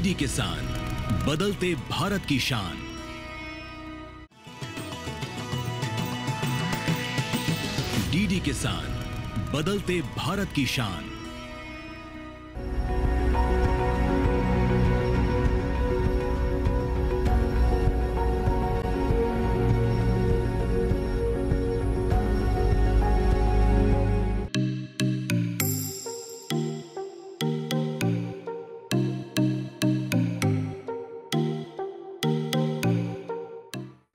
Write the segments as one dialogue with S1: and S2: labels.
S1: DD किसान, बदलते भारत की शान। डीडी किसान, बदलते भारत की शान।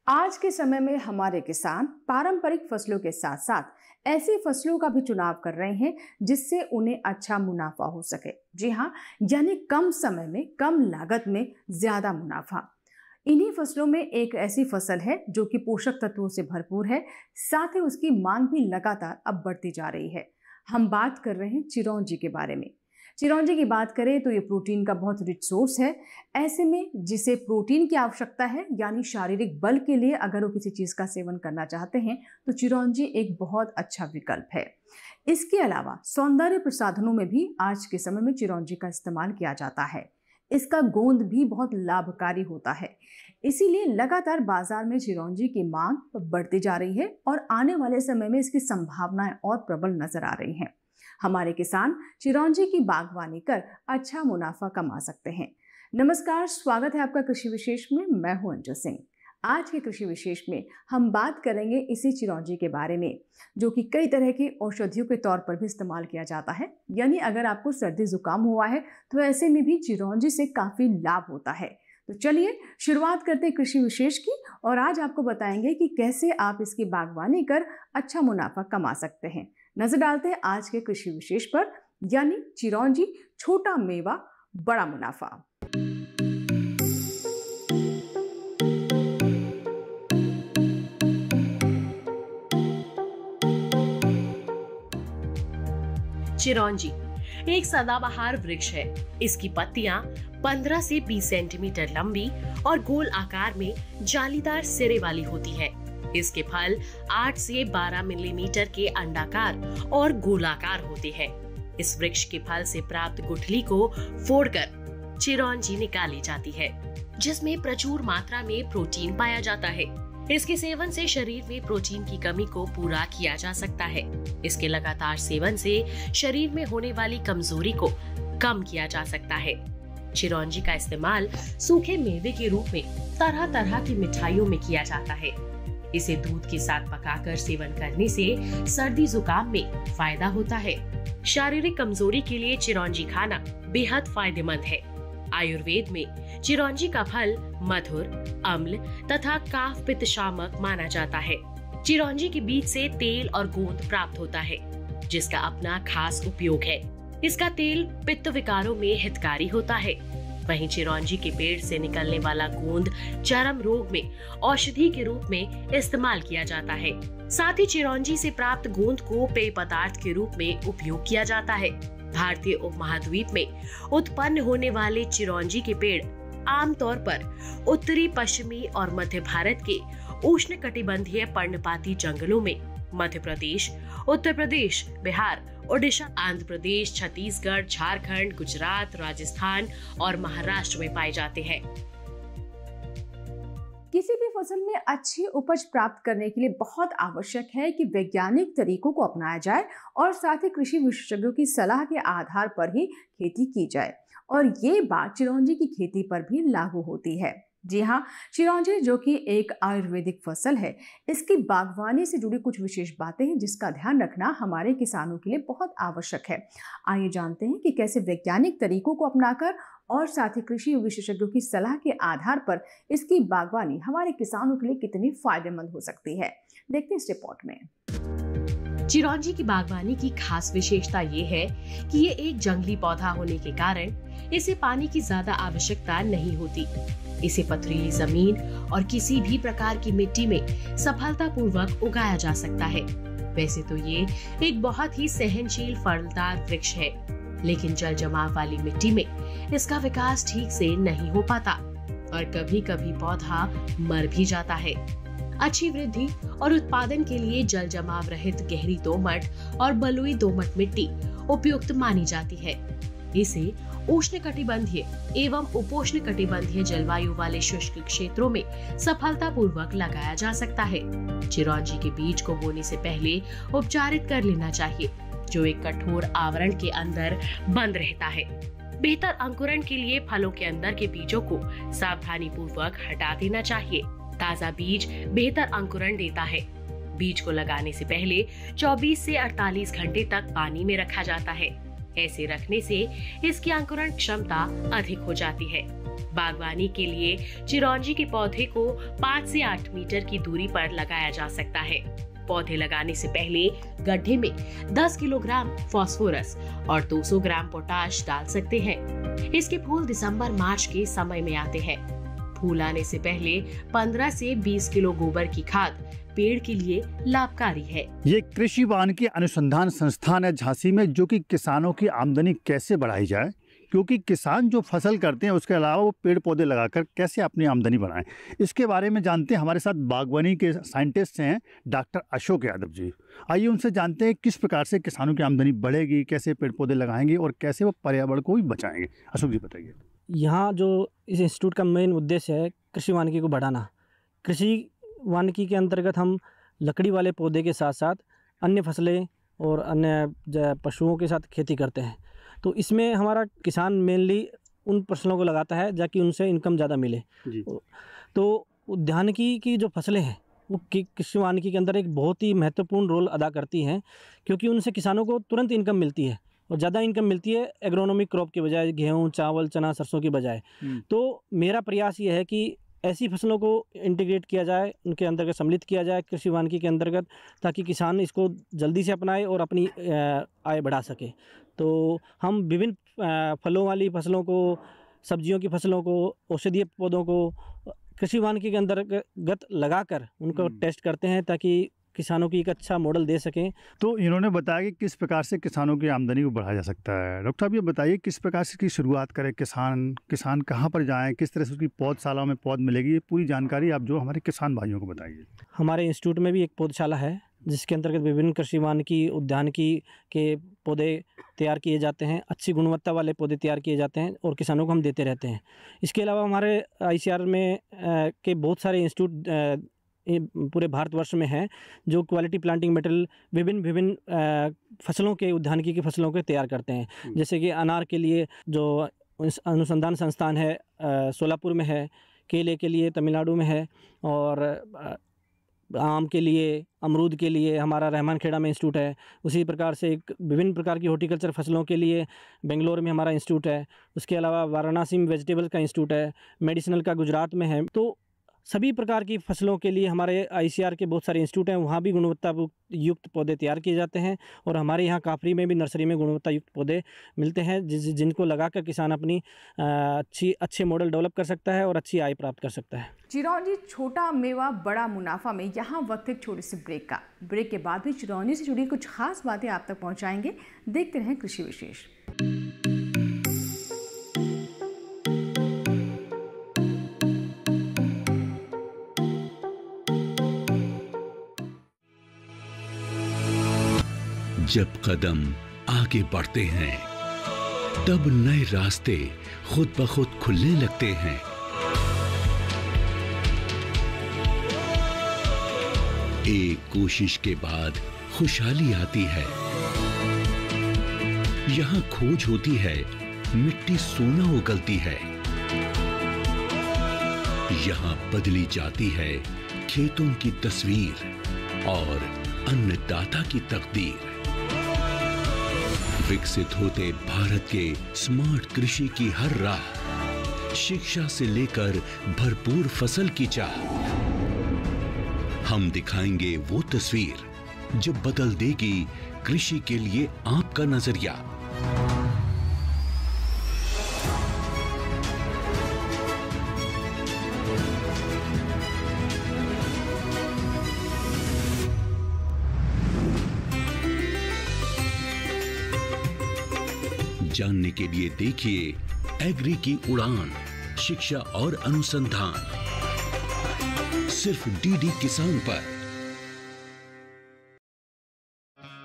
S2: आज के समय में हमारे किसान पारंपरिक फसलों के साथ साथ ऐसी फसलों का भी चुनाव कर रहे हैं जिससे उन्हें अच्छा मुनाफा हो सके। जी हाँ, यानी कम समय में कम लागत में ज्यादा मुनाफा। इन्हीं फसलों में एक ऐसी फसल है जो कि पोषक तत्वों से भरपूर है, साथ ही उसकी मांग भी लगातार अब बढ़ती जा रही है। हम बात कर रहे हैं चिरौंजी के बारे में। चिरौंजी की बात करें तो ये प्रोटीन का बहुत रिच सोर्स है। ऐसे में जिसे प्रोटीन की आवश्यकता है, यानी शारीरिक बल के लिए अगर वो किसी चीज का सेवन करना चाहते हैं तो चिरौंजी एक बहुत अच्छा विकल्प है। इसके अलावा सौंदर्य प्रसाधनों में भी आज के समय में चिरौंजी का इस्तेमाल किया जाता है। इसका गोंद भी बहुत लाभकारी होता है, इसीलिए लगातार बाजार में चिरौंजी की मांग बढ़ती जा रही है और आने वाले समय में इसकी संभावनाएं और प्रबल नजर आ रही हैं। हमारे किसान चिरौंजी की बागवानी कर अच्छा मुनाफा कमा सकते हैं। नमस्कार, स्वागत है आपका कृषि विशेष में। मैं हूं अंजू सिंह। आज के कृषि विशेष में हम बात करेंगे इसी चिरौंजी के बारे में, जो कि कई तरह की औषधियों के तौर पर भी इस्तेमाल किया जाता है। यानी अगर आपको सर्दी जुकाम हुआ है तो ऐसे में भी चिरौंजी से काफी लाभ होता है। तो चलिए शुरुआत करते हैं कृषि विशेष की, और आज आपको बताएंगे कि कैसे आप इसकी बागवानी कर अच्छा मुनाफा कमा सकते हैं। नजर डालते हैं आज के कृषि विशेष पर, यानी चिरौंजी, छोटा मेवा बड़ा मुनाफा।
S3: चिरौंजी एक सदाबहार वृक्ष है। इसकी पत्तियां 15 से 20 सेंटीमीटर लंबी और गोल आकार में जालीदार सिरे वाली होती हैं। इसके फल 8 से 12 मिलीमीटर के अंडाकार और गोलाकार होते हैं। इस वृक्ष के फल से प्राप्त गुठली को फोड़कर चिरौंजी निकाली जाती है, जिसमें प्रचुर मात्रा में प्रोटीन पाया जाता है। इसके सेवन से शरीर में प्रोटीन की कमी को पूरा किया जा सकता है। इसके लगातार सेवन से शरीर में होने वाली कमजोरी को कम किया जा सकता है। चिरौंजी का इस्तेमाल सूखे मेवे के रूप में तरह तरह की मिठाइयों में किया जाता है। इसे दूध के साथ पकाकर सेवन करने से सर्दी जुकाम में फायदा होता है। शारीरिक कमजोरी के लिए चिरौंजी खाना बेहद फायदेमंद है। आयुर्वेद में चिरौंजी का फल मधुर, अम्ल तथा काफ पित्त शामक माना जाता है। चिरौंजी के बीज से तेल और गोंद प्राप्त होता है, जिसका अपना खास उपयोग है। इसका तेल पित्त विकारों में हितकारी होता है। वहीं चिरौंजी के पेड़ से निकलने वाला गोंद चर्म रोग में औषधि के रूप में इस्तेमाल किया जाता है। साथ ही चिरौंजी से प्राप्त गोंद को पेय पदार्थ के रूप में उपयोग किया जाता है। भारतीय उपमहाद्वीप में उत्पन्न होने वाले चिरौंजी के पेड़ आमतौर पर उत्तरी, पश्चिमी और मध्य भारत के उष्णकटिबंधीय पर्णपाती जंगलों में मध्य प्रदेश, उत्तर प्रदेश, बिहार, ओडिशा, आंध्र प्रदेश, छत्तीसगढ़, झारखंड, गुजरात, राजस्थान और महाराष्ट्र में पाए जाते हैं।
S2: किसी भी फसल में अच्छी उपज प्राप्त करने के लिए बहुत आवश्यक है कि वैज्ञानिक तरीकों को अपनाया जाए और साथ ही कृषि विशेषज्ञों की सलाह के आधार पर ही खेती की जाए। और ये बात चिरौंजी की खेती पर भी लागू होती है। जी हाँ, चिरौंजी जो कि एक आयुर्वेदिक फसल है, इसकी बागवानी से जुड़ी कुछ विशेष बातें हैं जिसका ध्यान रखना हमारे किसानों के लिए बहुत आवश्यक है। आइए जानते हैं कि कैसे वैज्ञानिक तरीकों को अपनाकर और साथ ही कृषि विशेषज्ञों की सलाह के आधार पर इसकी बागवानी हमारे किसानों के लिए कितनी फायदेमंद हो सकती है। देखते हैं इस रिपोर्ट में।
S3: चिरौंजी की बागवानी की खास विशेषता ये है कि ये एक जंगली पौधा होने के कारण इसे पानी की ज्यादा आवश्यकता नहीं होती। इसे पथरीली जमीन और किसी भी प्रकार की मिट्टी में सफलतापूर्वक उगाया जा सकता है। वैसे तो ये एक बहुत ही सहनशील फलदार वृक्ष है, लेकिन जल जमाव वाली मिट्टी में इसका विकास ठीक से नहीं हो पाता और कभी कभी पौधा मर भी जाता है। अच्छी वृद्धि और उत्पादन के लिए जल जमाव रहित गहरी दोमट और बलुई दोमट मिट्टी उपयुक्त मानी जाती है। इसे उष्णकटिबंधीय एवं उपोष्णकटिबंधीय जलवायु वाले शुष्क क्षेत्रों में सफलतापूर्वक लगाया जा सकता है। चिरौंजी के बीज को बोने से पहले उपचारित कर लेना चाहिए, जो एक कठोर आवरण के अंदर बंद रहता है। बेहतर अंकुरण के लिए फलों के अंदर के बीजों को सावधानी पूर्वक हटा देना चाहिए। ताजा बीज बेहतर अंकुरण देता है। बीज को लगाने से पहले 24 से 48 घंटे तक पानी में रखा जाता है। ऐसे रखने से इसकी अंकुरण क्षमता अधिक हो जाती है। बागवानी के लिए चिरौंजी के पौधे को 5 से 8 मीटर की दूरी पर लगाया जा सकता है। पौधे लगाने से पहले गड्ढे में 10 किलोग्राम फास्फोरस और 200 ग्राम पोटाश डाल सकते हैं। इसके फूल दिसंबर-मार्च के समय में आते हैं। फूल आने से पहले 15 से 20 किलो गोबर की खाद पेड़ के लिए लाभकारी है।
S4: ये कृषि वानिकी अनुसंधान संस्थान है झांसी में, जो कि किसानों की आमदनी कैसे बढ़ाई जाए, क्योंकि किसान जो फसल करते हैं उसके अलावा वो पेड़ पौधे लगाकर कैसे अपनी आमदनी बढ़ाएं, इसके बारे में जानते हैं। हमारे साथ बागवानी के साइंटिस्ट हैं डॉक्टर अशोक यादव जी। आइए उनसे जानते हैं किस प्रकार से किसानों की आमदनी बढ़ेगी, कैसे पेड़ पौधे लगाएंगे और कैसे वो पर्यावरण को भी बचाएंगे। अशोक जी बताइए।
S5: यहाँ जो इस इंस्टीट्यूट का मेन उद्देश्य है कृषि वानिकी को बढ़ाना। कृषि वानिकी के अंतर्गत हम लकड़ी वाले पौधे के साथ साथ अन्य फसलें और अन्य पशुओं के साथ खेती करते हैं। तो इसमें हमारा किसान मेनली उन फसलों को लगाता है ताकि उनसे इनकम ज़्यादा मिले जी। तो उद्यानिकी की जो फसलें हैं वो कृषि वानिकी के अंदर एक बहुत ही महत्वपूर्ण रोल अदा करती हैं, क्योंकि उनसे किसानों को तुरंत इनकम मिलती है और ज़्यादा इनकम मिलती है एग्रोनॉमिक क्रॉप के बजाय, गेहूँ, चावल, चना, सरसों की बजाय। तो मेरा प्रयास ये है कि ऐसी फसलों को इंटीग्रेट किया जाए, उनके अंतर्गत सम्मिलित किया जाए कृषि वानिकी के अंतर्गत, ताकि किसान इसको जल्दी से अपनाए और अपनी आय बढ़ा सके। तो हम विभिन्न फलों वाली फसलों को, सब्जियों की फसलों को, औषधीय पौधों को कृषि वानिकी के अंतर्गत लगाकर उनको टेस्ट करते हैं ताकि किसानों की एक अच्छा मॉडल दे सकें।
S4: तो इन्होंने बताया कि किस प्रकार से किसानों की आमदनी को बढ़ाया जा सकता है। डॉक्टर साहब ये बताइए किस प्रकार से की शुरुआत करें, किसान कहाँ पर जाएं, किस तरह से उसकी पौधशाला में पौध मिलेगी, ये पूरी जानकारी आप जो हमारे किसान भाइयों को बताइए।
S5: हमारे इंस्टीट्यूट में भी एक पौधशाला है जिसके अंतर्गत विभिन्न कृषि वानिकी उद्यानिकी के पौधे तैयार किए जाते हैं, अच्छी गुणवत्ता वाले पौधे तैयार किए जाते हैं और किसानों को हम देते रहते हैं। इसके अलावा हमारे ICAR में के बहुत सारे इंस्टीट्यूट पूरे भारतवर्ष में है जो क्वालिटी प्लांटिंग मटेरियल विभिन्न फसलों के, उद्यानिकी की फसलों के तैयार करते हैं। जैसे कि अनार के लिए जो अनुसंधान संस्थान है सोलापुर में है, केले के लिए तमिलनाडु में है, और आम के लिए, अमरूद के लिए हमारा रहमानखेड़ा में इंस्टीट्यूट है। उसी प्रकार से एक विभिन्न प्रकार की हॉर्टिकल्चर फसलों के लिए बेंगलोर में हमारा इंस्टीट्यूट है। उसके अलावा वाराणसी में वेजिटेबल्स का इंस्टीट्यूट है, मेडिसिनल का गुजरात में है। तो सभी प्रकार की फसलों के लिए हमारे ICAR के बहुत सारे इंस्टीट्यूट हैं, वहाँ भी गुणवत्ता युक्त पौधे तैयार किए जाते हैं। और हमारे यहाँ काफरी में भी नर्सरी में गुणवत्ता युक्त पौधे मिलते हैं जिनको लगाकर किसान अपनी अच्छे मॉडल डेवलप कर सकता है और अच्छी आय प्राप्त कर सकता है।
S2: चिरौंजी छोटा मेवा बड़ा मुनाफा में यहाँ वक्त एक छोटे से ब्रेक के बाद भी चिरौंजी से जुड़ी कुछ खास बातें आप तक पहुँचाएंगे। देखते रहें कृषि विशेष।
S1: जब कदम आगे बढ़ते हैं तब नए रास्ते खुद ब खुद खुलने लगते हैं। एक कोशिश के बाद खुशहाली आती है। यहाँ खोज होती है, मिट्टी सोना उगलती है। यहाँ बदली जाती है खेतों की तस्वीर और अन्नदाता की तकदीर। विकसित होते भारत के स्मार्ट कृषि की हर राह, शिक्षा से लेकर भरपूर फसल की चाह, हम दिखाएंगे वो तस्वीर जो बदल देगी कृषि के लिए आपका नजरिया। जानने के लिए देखिए एग्री की उड़ान, शिक्षा और अनुसंधान, सिर्फ DD किसान पर।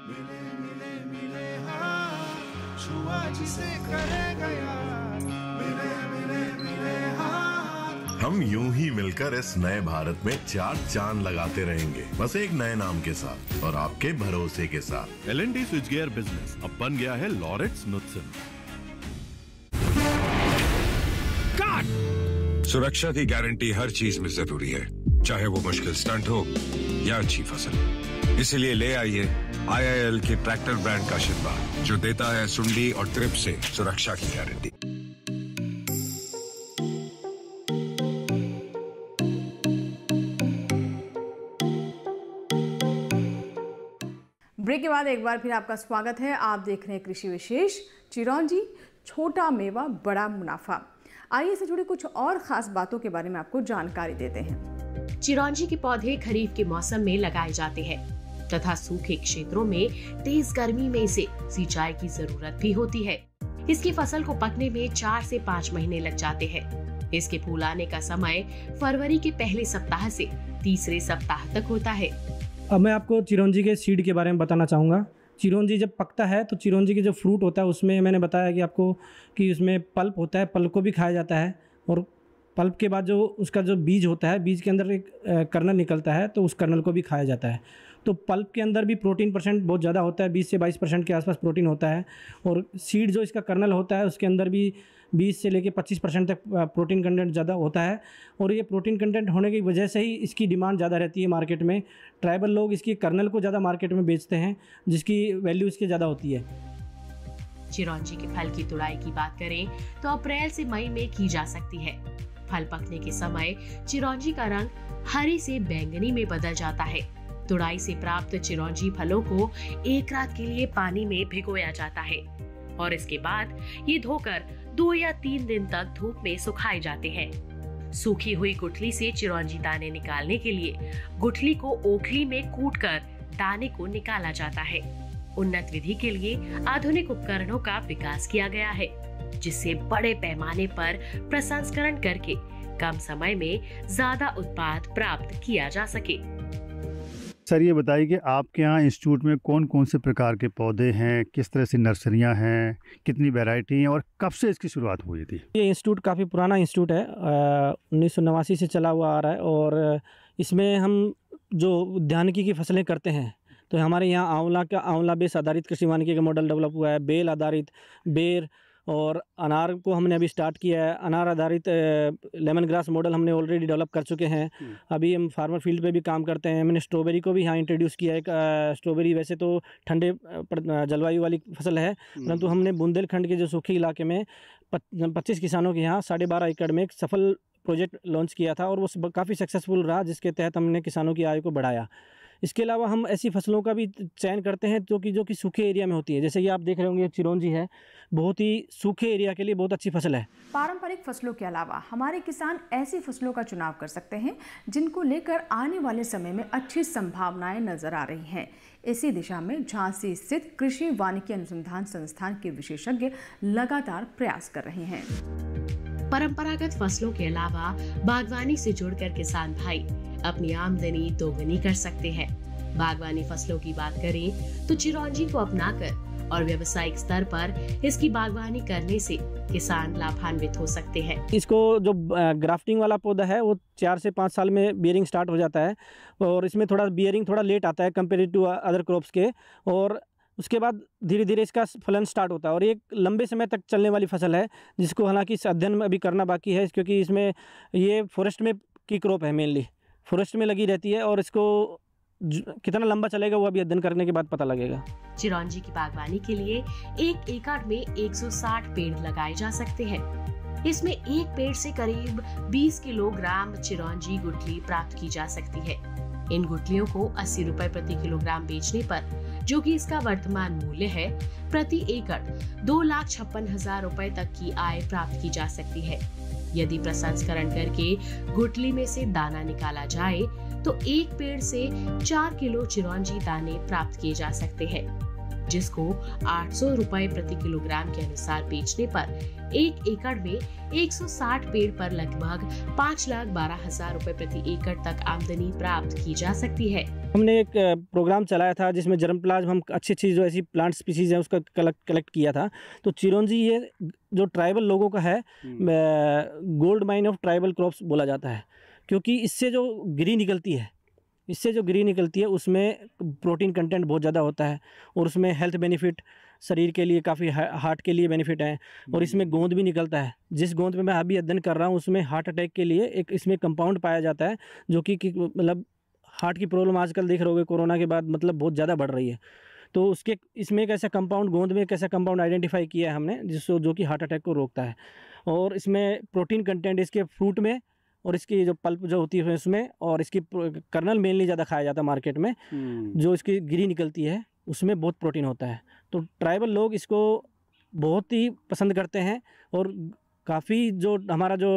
S6: मिले मिले मिले हाँ, छुआ जिसे करेगा यार, मिले मिले मिले हाँ।
S7: हम यूं ही मिलकर इस नए भारत में 4 चांद लगाते रहेंगे, बस एक नए नाम के साथ और आपके भरोसे के साथ।
S8: L&T स्विचगियर बिजनेस अब बन गया है लॉरेट्स नुत्सन।
S9: सुरक्षा की गारंटी हर चीज में जरूरी है, चाहे वो मुश्किल स्टंट हो या अच्छी फसल। इसलिए ले आइए IIL के ट्रैक्टर ब्रांड का शिनबा, जो देता है सुंडी और ट्रिप से सुरक्षा की गारंटी।
S2: ब्रेक के बाद एक बार फिर आपका स्वागत है। आप देख रहे हैं कृषि विशेष। चिरौंजी, छोटा मेवा बड़ा मुनाफा। आइए इससे जुड़ी कुछ और खास बातों के बारे में आपको जानकारी देते हैं।
S3: चिरौंजी के पौधे खरीफ के मौसम में लगाए जाते हैं तथा सूखे क्षेत्रों में तेज गर्मी में इसे सिंचाई की जरूरत भी होती है। इसकी फसल को पकने में 4 से 5 महीने लग जाते हैं। इसके फूल आने का समय फरवरी के पहले सप्ताह से तीसरे सप्ताह तक होता है।
S5: अब मैं आपको चिरौंजी के सीड के बारे में बताना चाहूँगा। चिरौंजी जब पकता है तो चिरौंजी के जो फ्रूट होता है उसमें मैंने बताया कि आपको कि उसमें पल्प होता है, पल्प को भी खाया जाता है, और पल्प के बाद जो उसका जो बीज होता है, बीज के अंदर एक कर्नल निकलता है, तो उस कर्नल को भी खाया जाता है। तो पल्प के अंदर भी प्रोटीन परसेंट बहुत ज़्यादा होता है, 20 से 22% के आसपास प्रोटीन होता है। और सीड जो इसका कर्नल होता है उसके अंदर भी 20 से लेकर 25% तक प्रोटीन कंटेंट ज़्यादा होता है। और ये प्रोटीन कंटेंट होने की वजह से ही इसकी डिमांड ज़्यादा रहती है मार्केट में। ट्राइबल लोग इसकी कर्नल को ज़्यादा मार्केट में बेचते हैं, जिसकी वैल्यू इसकी ज़्यादा होती है।
S3: चिरौंजी के फल की तुड़ाई की बात करें तो अप्रैल से मई में की जा सकती है। फल पकने के समय चिरौंजी का रंग हरे से बैंगनी में बदल जाता है। तुड़ाई से प्राप्त चिरौंजी फलों को एक रात के लिए पानी में भिगोया जाता है और इसके बाद ये धोकर 2 या 3 दिन तक धूप में सुखाए जाते हैं। सूखी हुई गुठली से चिरौंजी दाने निकालने के लिए गुठली को ओखली में कूटकर दाने को निकाला जाता है। उन्नत विधि के लिए आधुनिक उपकरणों का विकास किया गया है, जिससे बड़े पैमाने पर प्रसंस्करण करके कम समय में ज्यादा उत्पाद प्राप्त किया जा सके।
S4: सर ये बताइए कि आपके यहाँ इंस्टीट्यूट में कौन कौन से प्रकार के पौधे हैं, किस तरह से नर्सरियाँ हैं, कितनी वैरायटी हैं और कब से इसकी शुरुआत हुई थी? ये
S5: इंस्टीट्यूट काफ़ी पुराना इंस्टीट्यूट है, 1989 से चला हुआ आ रहा है। और इसमें हम जो उद्यानिकी की फसलें करते हैं, तो हमारे यहाँ आंवला बेस आधारित कृषि वानिकी का मॉडल डेवलप हुआ है, बेल आधारित बेर, और अनार को हमने अभी स्टार्ट किया है। अनार आधारित लेमन ग्रास मॉडल हमने ऑलरेडी डेवलप कर चुके हैं। अभी हम फार्मर फील्ड पे भी काम करते हैं। मैंने स्ट्रॉबेरी को भी यहाँ इंट्रोड्यूस किया है। स्ट्रॉबेरी वैसे तो ठंडे जलवायु वाली फसल है, परंतु हमने बुंदेलखंड के जो सूखे इलाके में 25 किसानों के यहाँ 12.5 एकड़ में एक सफल प्रोजेक्ट लॉन्च किया था और वो काफ़ी सक्सेसफुल रहा, जिसके तहत हमने किसानों की आय को बढ़ाया। इसके अलावा हम ऐसी फसलों का भी चयन करते हैं जो कि सूखे एरिया में होती है। जैसे कि आप देख रहे होंगे चिरौंजी है, बहुत ही सूखे एरिया के लिए बहुत अच्छी फसल है।
S2: पारंपरिक फसलों के अलावा हमारे किसान ऐसी फसलों का चुनाव कर सकते हैं जिनको लेकर आने वाले समय में अच्छी संभावनाएं नजर आ रही हैं। इसी दिशा में झांसी स्थित कृषि वानिकी अनुसंधान संस्थान के विशेषज्ञ लगातार प्रयास कर रहे हैं।
S3: परंपरागत फसलों के अलावा बागवानी से जुड़कर किसान भाई अपनी आमदनी दोगुनी कर सकते हैं। बागवानी फसलों की बात करें तो चिरौंजी को अपनाकर और व्यावसायिक स्तर पर इसकी बागवानी करने से किसान लाभान्वित हो सकते हैं।
S5: इसको जो ग्राफ्टिंग वाला पौधा है वो 4 से 5 साल में बियरिंग स्टार्ट हो जाता है और इसमें बियरिंग थोड़ा लेट आता है कंपेयर टू अदर क्रॉप्स के, और उसके बाद धीरे धीरे इसका फलन स्टार्ट होता है और ये लंबे समय तक चलने वाली फसल है, जिसको हालांकि इस अध्ययन में अभी करना बाकी है, क्योंकि इसमें ये फॉरेस्ट में की क्रॉप है, मेनली फॉरेस्ट में लगी रहती है और इसको कितना लंबा चलेगा वो अभी अध्ययन करने के बाद पता लगेगा।
S3: चिरौंजी की बागवानी के लिए 1 एकड़ में 160 पेड़ लगाए जा सकते हैं। इसमें एक पेड़ से करीब 20 किलोग्राम चिरौंजी गुठली प्राप्त की जा सकती है। इन गुठलियों को 80 रुपए प्रति किलोग्राम बेचने पर, जो कि इसका वर्तमान मूल्य है, प्रति एकड़ 2,56,000 रुपए तक की आय प्राप्त की जा सकती है। यदि प्रसंस्करण करके गुठली में से दाना निकाला जाए तो एक पेड़ से 4 किलो चिरौंजी दाने प्राप्त किए जा सकते हैं। जिसको 800 रुपए प्रति किलोग्राम के अनुसार बेचने पर 1 एकड़ में 160 पेड़ पर लगभग 5,12,000 रुपए प्रति एकड़ तक आमदनी प्राप्त की जा सकती है।
S5: हमने एक प्रोग्राम चलाया था जिसमें जर्मप्लाज्म हम अच्छी जो ऐसी प्लांट स्पीसीज है उसका कलेक्ट किया था। तो चिरौंजी ये जो ट्राइबल लोगों का है, gold mine of tribal crops बोला जाता है, क्योंकि इससे जो गिरी निकलती है उसमें प्रोटीन कंटेंट बहुत ज़्यादा होता है और उसमें हेल्थ बेनिफिट शरीर के लिए काफ़ी, हार्ट के लिए बेनिफिट है। और इसमें गोंद भी निकलता है, जिस गोंद में मैं अभी अध्ययन कर रहा हूँ उसमें हार्ट अटैक के लिए एक इसमें कंपाउंड पाया जाता है, जो कि मतलब हार्ट की प्रॉब्लम आजकल देख रहे होगे कोरोना के बाद मतलब बहुत ज़्यादा बढ़ रही है। तो उसके इसमें एक ऐसा कंपाउंड, गोंद में एक ऐसा कंपाउंड आइडेंटिफाई किया है हमने जिसको, जो कि हार्ट अटैक को रोकता है। और इसमें प्रोटीन कंटेंट इसके फ्रूट में और इसकी जो पल्प जो होती है उसमें, और इसकी कर्नल मेनली ज़्यादा खाया जाता है मार्केट में, जो इसकी गिरी निकलती है उसमें बहुत प्रोटीन होता है। तो ट्राइबल लोग इसको बहुत ही पसंद करते हैं। और काफ़ी जो हमारा जो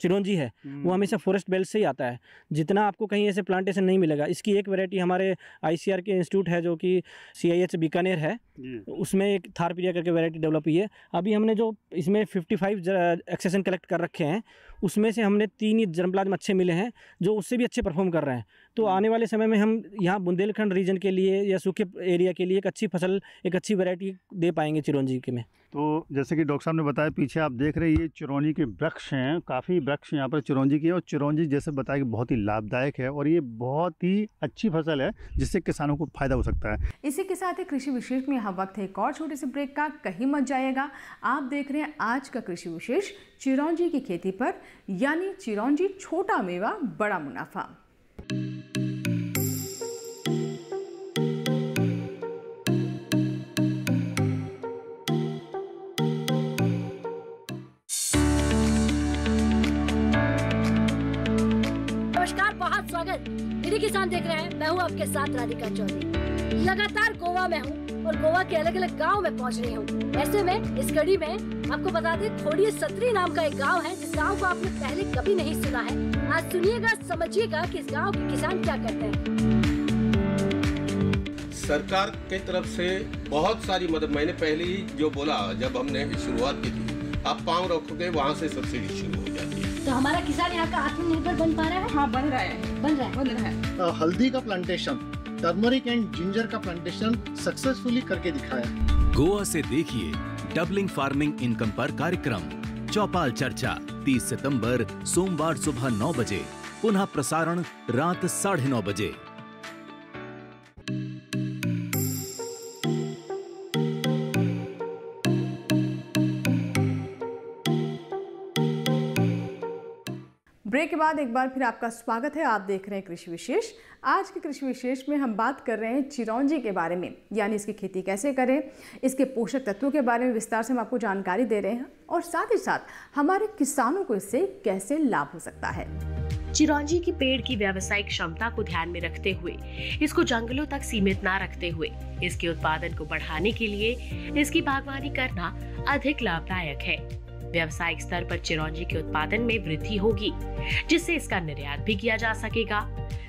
S5: चिरौंजी है वो हमेशा फॉरेस्ट बेल्ट से ही आता है, जितना आपको कहीं ऐसे प्लांटेशन नहीं मिलेगा। इसकी एक वैरायटी हमारे ICR के इंस्टीट्यूट है जो कि CIH बीकानेर है, उसमें एक थारपीरिया करके वैरायटी डेवलप हुई है। अभी हमने जो इसमें 55 एक्सेशन कलेक्ट कर रखे हैं, उसमें से हमने 3 ही जर्मप्लाज्म अच्छे मिले हैं जो उससे भी अच्छे परफॉर्म कर रहे हैं। तो आने वाले समय में हम यहाँ बुंदेलखंड रीजन के लिए या सूखे एरिया के लिए एक अच्छी फसल, एक अच्छी वैरायटी दे पाएंगे चिरौंजी के में।
S4: तो जैसे कि डॉक्टर साहब ने बताया, पीछे आप देख रहे हैं ये चिरौंजी के वृक्ष हैं, काफ़ी वृक्ष यहाँ पर चिरौंजी के हैं। और चिरौंजी जैसे बताया कि बहुत ही लाभदायक है और ये बहुत ही अच्छी फसल है जिससे किसानों को फायदा हो सकता है।
S2: इसी के साथ ही कृषि विशेष में यहाँ वक्त है एक और छोटे से ब्रेक का, कहीं मत जाइएगा। आप देख रहे हैं आज का कृषि विशेष चिरौंजी की खेती पर, यानी चिरौंजी छोटा मेवा बड़ा मुनाफा।
S10: बहुत स्वागत। डीडी किसान देख रहे हैं, मैं हूँ आपके साथ राधिका चौधरी। लगातार गोवा में हूँ और गोवा के अलग अलग गांव में पहुँच रही हूँ। ऐसे में इस कड़ी में आपको बता दें, खोड़िये सत्री नाम का एक गांव है जिस गांव को आपने पहले कभी नहीं सुना है। आज सुनिएगा, समझिएगा कि इस गांव के किसान क्या करते हैं।
S11: सरकार के तरफ से बहुत सारी मदद, मैंने पहले ही जो बोला जब हमने शुरुआत की थी, आप पाँव रखोगे वहाँ से सब्सिडी शुरू हो जाती है।
S10: तो हमारा किसान यहाँ का आत्मनिर्भर बन पा रहा है?
S2: हाँ, बन रहा है।
S12: हल्दी का प्लांटेशन, टर्मरिक एंड जिंजर का प्लांटेशन सक्सेसफुली करके दिखाया।
S13: गोवा से देखिए डबलिंग फार्मिंग इनकम पर कार्यक्रम चौपाल चर्चा 30 सितंबर सोमवार सुबह 9 बजे, पुनः प्रसारण रात 9:30 बजे।
S2: ब्रेक के बाद एक बार फिर आपका स्वागत है। आप देख रहे हैं कृषि विशेष। आज के कृषि विशेष में हम बात कर रहे हैं चिरौंजी के बारे में, यानी इसकी खेती कैसे करें, इसके पोषक तत्वों के बारे में विस्तार से हम आपको जानकारी दे रहे हैं और साथ ही साथ हमारे किसानों को इससे कैसे लाभ हो सकता है।
S3: चिरौंजी की पेड़ की व्यावसायिक क्षमता को ध्यान में रखते हुए, इसको जंगलों तक सीमित न रखते हुए, इसके उत्पादन को बढ़ाने के लिए इसकी बागवानी करना अधिक लाभदायक है। व्यावसायिक स्तर पर चिरौंजी के उत्पादन में वृद्धि होगी, जिससे इसका निर्यात भी किया जा सकेगा।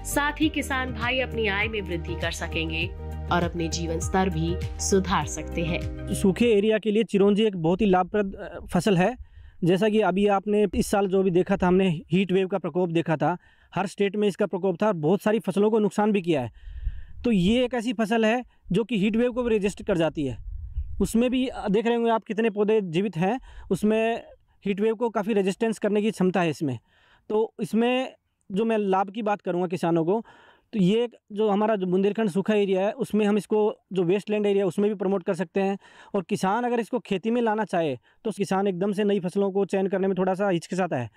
S3: साथ ही किसान भाई अपनी आय में वृद्धि कर सकेंगे और अपने जीवन स्तर भी सुधार सकते हैं।
S5: सूखे एरिया के लिए चिरौंजी एक बहुत ही लाभप्रद फसल है। जैसा कि अभी आपने इस साल जो भी देखा था, हमने हीट वेव का प्रकोप देखा था, हर स्टेट में इसका प्रकोप था, बहुत सारी फसलों को नुकसान भी किया है। तो ये एक ऐसी फसल है जो कि हीट वेव को भी रजिस्ट कर जाती है। उसमें भी देख रहे होंगे आप कितने पौधे जीवित हैं, उसमें हीट वेव को काफ़ी रेजिस्टेंस करने की क्षमता है इसमें। तो इसमें जो मैं लाभ की बात करूँगा किसानों को, तो ये जो हमारा जो बुंदेलखंड सूखा एरिया है उसमें हम इसको जो वेस्टलैंड एरिया है उसमें भी प्रमोट कर सकते हैं। और किसान अगर इसको खेती में लाना चाहे तो किसान एकदम से नई फसलों को चयन करने में थोड़ा सा हिचकिचाता है,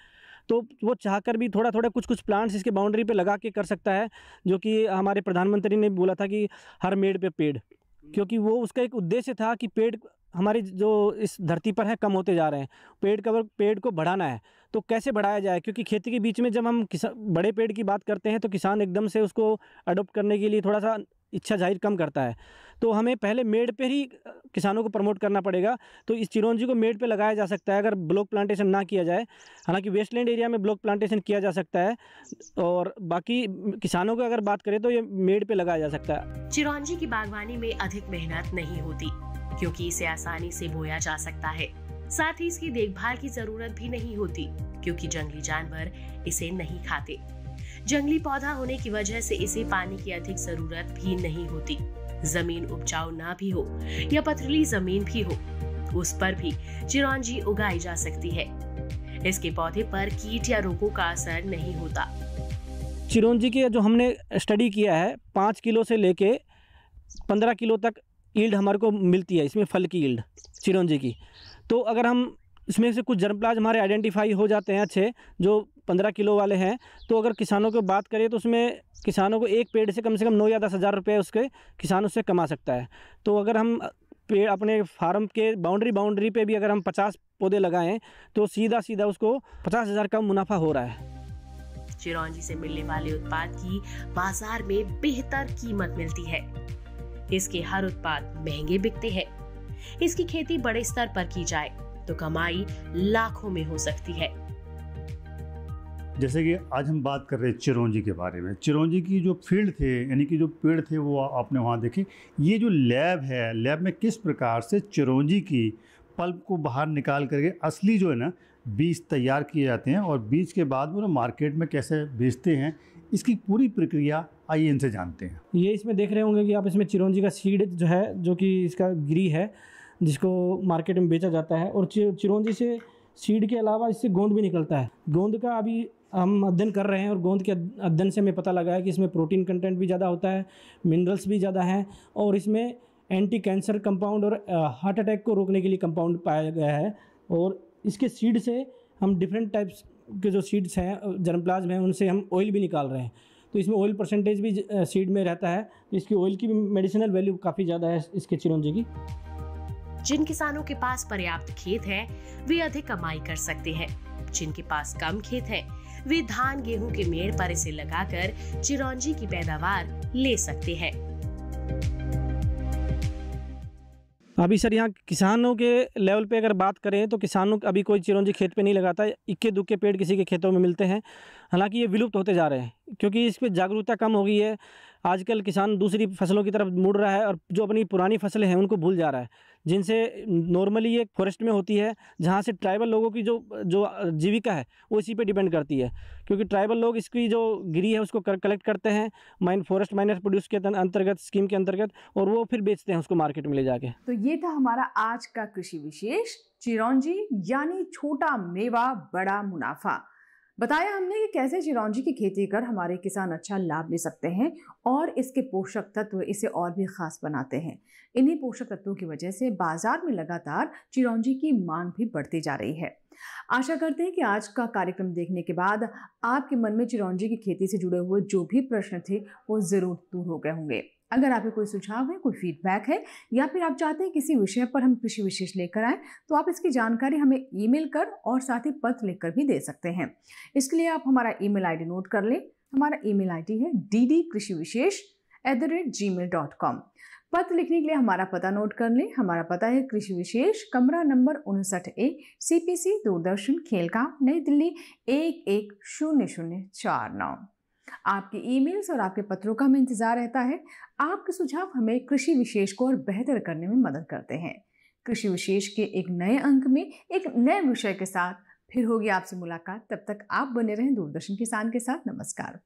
S5: तो वो चाहकर भी थोड़ा थोड़ा कुछ प्लांट्स इसके बाउंड्री पे लगा के कर सकता है। जो कि हमारे प्रधानमंत्री ने बोला था कि हर मेड़ पे पेड़, क्योंकि वो उसका एक उद्देश्य था कि पेड़ हमारी जो इस धरती पर है कम होते जा रहे हैं, पेड़ को बढ़ाना है। तो कैसे बढ़ाया जाए, क्योंकि खेती के बीच में जब हम बड़े पेड़ की बात करते हैं तो किसान एकदम से उसको अडोप्ट करने के लिए थोड़ा सा इच्छा जाहिर कम करता है। तो हमें पहले मेड पे ही किसानों को प्रमोट करना पड़ेगा। तो इस चिरौंजी को मेड पे लगाया जा सकता है अगर ब्लॉक प्लांटेशन ना किया जाए। हालांकि वेस्टलैंड एरिया में ब्लॉक प्लांटेशन किया जा सकता है, और बाकी किसानों की अगर बात करें तो ये मेड पे लगाया जा सकता है।
S3: चिरौंजी की बागवानी में अधिक मेहनत नहीं होती, क्योंकि इसे आसानी से बोया जा सकता है। साथ ही इसकी देखभाल की जरूरत भी नहीं होती, क्योंकि जंगली जानवर इसे नहीं खाते। जंगली पौधा होने की वजह से इसे पानी की अधिक जरूरत भी नहीं होती। जमीन उपजाऊ ना भी हो या पथरीली जमीन भी हो, उस पर भी चिरौंजी उगाई जा सकती है। इसके पौधे पर कीट या रोगों का असर नहीं होता।
S5: चिरौंजी के जो हमने स्टडी किया है, 5 किलो से लेके 15 किलो तक ईल्ड हमारे को मिलती है, इसमें फल की ईल्ड चिरौंजी की। तो अगर हम इसमें से कुछ जर्मप्लाज हमारे आइडेंटिफाई हो जाते हैं अच्छे, जो 15 किलो वाले हैं, तो अगर किसानों की बात करें तो उसमें किसानों को एक पेड़ से कम 9 या 10 हज़ार रुपये उसके किसान उससे कमा सकता है। तो अगर हम पेड़ अपने फार्म के बाउंड्री पे भी अगर हम 50 पौधे लगाएं तो सीधा सीधा उसको 50,000 का मुनाफा हो रहा है।
S3: चिरौंजी से मिलने वाले उत्पाद की बाजार में बेहतर कीमत मिलती है। इसके हर उत्पाद महंगे बिकते हैं। इसकी खेती बड़े स्तर पर की जाए तो कमाई लाखों में हो सकती है।
S4: जैसे कि आज हम बात कर रहे हैं चिरौंजी के बारे में। चिरौंजी की जो फील्ड थे, यानी कि जो पेड़ थे, वो आपने वहाँ देखे। ये जो लैब है, लैब में किस प्रकार से चिरौंजी की पल्प को बाहर निकाल करके असली जो है ना बीज तैयार किए जाते हैं, और बीज के बाद वो मार्केट में कैसे बेचते हैं, इसकी पूरी प्रक्रिया आइए इनसे जानते हैं।
S5: ये इसमें देख रहे होंगे कि आप इसमें चिरौंजी का सीड जो है, जो कि इसका गिरी है, जिसको मार्केट में बेचा जाता है। और चिरौंजी से सीड के अलावा इससे गोंद भी निकलता है। गोंद का अभी हम अध्ययन कर रहे हैं, और गोंद के अध्ययन से हमें पता लगा है कि इसमें प्रोटीन कंटेंट भी ज़्यादा होता है, मिनरल्स भी ज़्यादा हैं, और इसमें एंटी कैंसर कंपाउंड और हार्ट अटैक को रोकने के लिए कंपाउंड पाया गया है। और इसके सीड से हम डिफरेंट टाइप्स के जो सीड्स हैं जर्मप्लाज्म हैं, उनसे हम ऑयल भी निकाल रहे हैं। तो इसमें ऑयल परसेंटेज भी सीड में रहता है, तो इसकी ऑयल की भी मेडिसिनल वैल्यू काफ़ी ज़्यादा है इसके चिरौंजी की।
S3: जिन किसानों के पास पर्याप्त खेत है वे अधिक कमाई कर सकते हैं। जिनके पास कम खेत है वे धान गेहूं के मेड़ पर इसे लगाकर चिरौंजी की पैदावार ले सकते हैं।
S5: अभी सर यहाँ किसानों के लेवल पे अगर बात करें तो किसानों अभी कोई चिरौंजी खेत पे नहीं लगाता है। इक्के दुक्के पेड़ किसी के खेतों में मिलते हैं। हालांकि ये विलुप्त होते जा रहे हैं, क्योंकि इस पर जागरूकता कम हो गई है। आजकल किसान दूसरी फसलों की तरफ मुड़ रहा है, और जो अपनी पुरानी फसलें हैं उनको भूल जा रहा है, जिनसे नॉर्मली ये फॉरेस्ट में होती है, जहाँ से ट्राइबल लोगों की जो जीविका है वो इसी पे डिपेंड करती है। क्योंकि ट्राइबल लोग इसकी जो गिरी है उसको कलेक्ट करते हैं फॉरेस्ट माइनर प्रोड्यूस के अंतर्गत, स्कीम के अंतर्गत, और वो फिर बेचते हैं उसको मार्केट में ले जाके।
S2: तो ये था हमारा आज का कृषि विशेष, चिरौंजी यानी छोटा मेवा बड़ा मुनाफा। बताया हमने कि कैसे चिरौंजी की खेती कर हमारे किसान अच्छा लाभ ले सकते हैं, और इसके पोषक तत्व इसे और भी खास बनाते हैं। इन्हीं पोषक तत्वों की वजह से बाजार में लगातार चिरौंजी की मांग भी बढ़ती जा रही है। आशा करते हैं कि आज का कार्यक्रम देखने के बाद आपके मन में चिरौंजी की खेती से जुड़े हुए जो भी प्रश्न थे वो जरूर दूर हो गए होंगे। अगर आपके कोई सुझाव है, कोई फीडबैक है, या फिर आप चाहते हैं किसी विषय पर हम कृषि विशेष लेकर आएँ, तो आप इसकी जानकारी हमें ईमेल कर और साथ ही पत्र लिखकर भी दे सकते हैं। इसके लिए आप हमारा ईमेल आईडी नोट कर लें। हमारा ईमेल आईडी है ddkrishivishesh@gmail.com। पत्र लिखने के लिए हमारा पता नोट कर लें। हमारा पता है कृषि विशेष, कमरा number 59A, CPC, Doordarshan, Khelgaon, नई दिल्ली 110049। आपके ईमेल्स और आपके पत्रों का हमें इंतजार रहता है। आपके सुझाव हमें कृषि विशेष को और बेहतर करने में मदद करते हैं। कृषि विशेष के एक नए अंक में एक नए विषय के साथ फिर होगी आपसे मुलाकात। तब तक आप बने रहें दूरदर्शन किसान के साथ। नमस्कार।